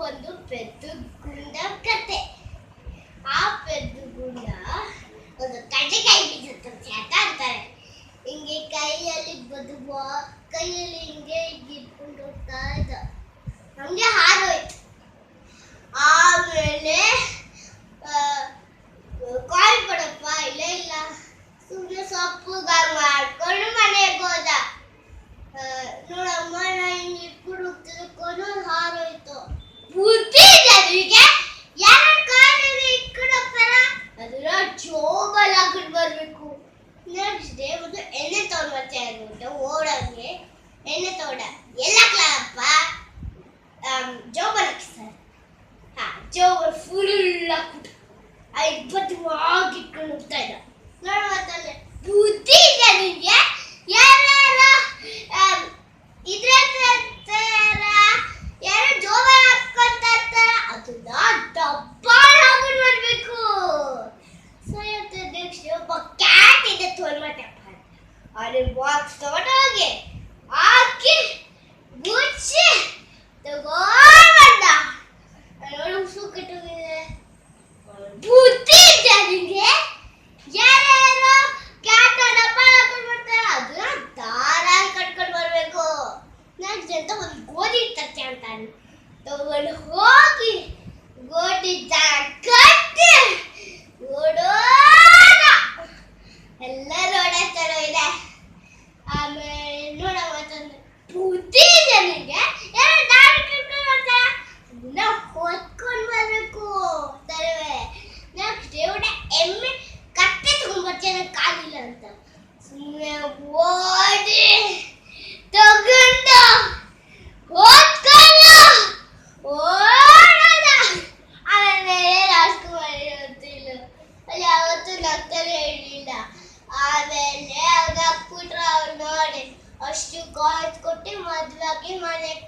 ಒಂದು ಪೆದ್ದು ಗುಂಡ ಕತೆ. ಆ ಪೆದ್ದು ಗುಂಡ ಒಂದು ಕಡ್ಲೆಕಾಯಿ ಬೀಸುತ್ತೆ ಅಂತ ಅಂತಾರೆ. ಹಿಂಗೆ ಕೈಯಲ್ಲಿ ಕೈಯಲ್ಲಿ ಹಿಂಗೆ ಇಟ್ಕೊಂಡು ಹೋಗ್ತಾ ಇದ್ದ. ನಮ್ಗೆ ಹಾರೋಯ್ತು. ಆಮೇಲೆ ಕಾಲ್ ಕೊಡಪ್ಪ, ಇಲ್ಲ ಸುಮ್ಮನೆ ಸೊಪ್ಪುಗಾರ್ ಮಾಡ್ಕೊಂಡು ಮನೆಗೆ ಹೋದ. ನೋಡಮ್ಮ, ನಾ ಹಿಂಗೆ ಇಟ್ಕೊಂಡು ಹೋಗ್ತಿದ್ಕೊಂಡು ಹಾರೋಯ್ತು. ಬುದ್ಧಿ ಜನರಿಗೆ ಯಾರು ಕಾಲಿಗೆ ಇಟ್ಕೊಂಡು ಹೋಗ್ತಾರ, ಅದನ್ನ ಜೋಬಲ್ಲಿ ಹಾಕೊಂಡು ಬರ್ಬೇಕು. ನೆಕ್ಸ್ಟ್ ಡೇ ಒಂದು ಎಣ್ಣೆ ತಗೊಂಡ್ಬರ್ತಾ ಇರ್ಬಿಟ್ಟು ಓಡಂಗೆ ಎಣ್ಣೆ ತಗೊಂಡ. ಎಲ್ಲ ಕ್ಲಾಪ್ಪ ಜೋಬಲ್ಲಿ ಹಾಕಿಸ್ತಾರೆ. ಜೋಬಲ್ಲಿ ಫುಲ್ ಹಾಕ್ಬಿಟ್ಟು ಬದ್ಧವಾಗಿ ಇಟ್ಕೊಂಡು ಹೋಗ್ತಾ ಇದ್ದ. ನೋಡುವಂತಂದ್ರೆ ಬುದ್ಧಿ ಇಲ್ಲ ನಿಮಗೆ. ಯಾರು ಇದ್ರ ಯಾರು ಜೋಬಲ್ಲಿ ಹಾಕ್ಕೊಂತ ಇರ್ತಾರ, ಅದನ್ನ ಡಬ್ಬಾಳ್ ಹಾಕೊಂಡು ಬರ್ಬೇಕು. ಸೊ ನೆಕ್ಸ್ಟ್ ಒಬ್ಬ ಕ್ಯಾಟ್ ಇದೆ ತೊಳ್ಮಟ್ಟಪ್ಪ, ಅದ್ರ ಬಾಕ್ಸ್ ತಗೊಂಡೋಗಿ ಹಾಕಿ ಗುಚ್ಚಿ ತಗೊಂಡ. ನೋಡಿ ಉಸು ಕಟ್ಟೋಗಿದೆ. ಬುದ್ಧಿ ನಿಮಗೆ. ಯಾರ್ಯಾರು ಕ್ಯಾಟ್ ಡಬ್ಬ ಹಾಕೊಂಡು ಬರ್ತಾರೆ, ಅದನ್ನ ದಾರ ಕಟ್ಕೊಂಡು ಬರ್ಬೇಕು. ನೆಕ್ಸ್ಟ್ ಅಂತ ಒಂದು ಗೋಧಿ ತಟ್ಟೆ ಅಂತಾನೆ ತಗೊಂಡು ಹೋಗಿ ಗೋಧಿ ಕಟ್ಟಿ ಓಡೋದ. ಎಲ್ಲ ರೋಡ ಇದೆ. ಆಮೇಲೆ ನೋಡಂದ್ರೆ ಬುದ್ಧಿ ಇದೆ ನಿಮಗೆ. ಯಾರು ದಾರ ಕಟ್ಕೊಂಡು ಬರ್ತಾರೆ, ಅದನ್ನ ಹೊತ್ಕೊಂಡು ಬರ್ಬೇಕು. ನೆಕ್ಸ್ಟ್ ಇವಡೆ ಎಮ್ಮೆ ಕಟ್ಟೆ ತಗೊಂಡ್ಬರ್ತೀನಿ ಕಾಲಿಲ್ಲ ಅಂತ ಸುಮ್ಮನೆ ಓಡಿ ತಗೊಂಡು ಹೊತ್ಕೊಂಡು ಓಡೋದ. ಆಮೇಲೆ ರಾಜ್ಕುಮಾರಿ ಗೊತ್ತಿಲ್ಲ, ಅಲ್ಲಿ ಯಾವತ್ತೂ ನಗ್ತಾರೆ ಹೇಳಿಲ್ಲ. ಆಮೇಲೆ ಅವ್ರು ಹಾಕ್ಬಿಟ್ರು. ಅವ್ರು ನೋಡಿ ಅಷ್ಟು ಕಾಯ್ದು ಕೊಟ್ಟು ಮದುವಾಗಿ ಮನೆಗೆ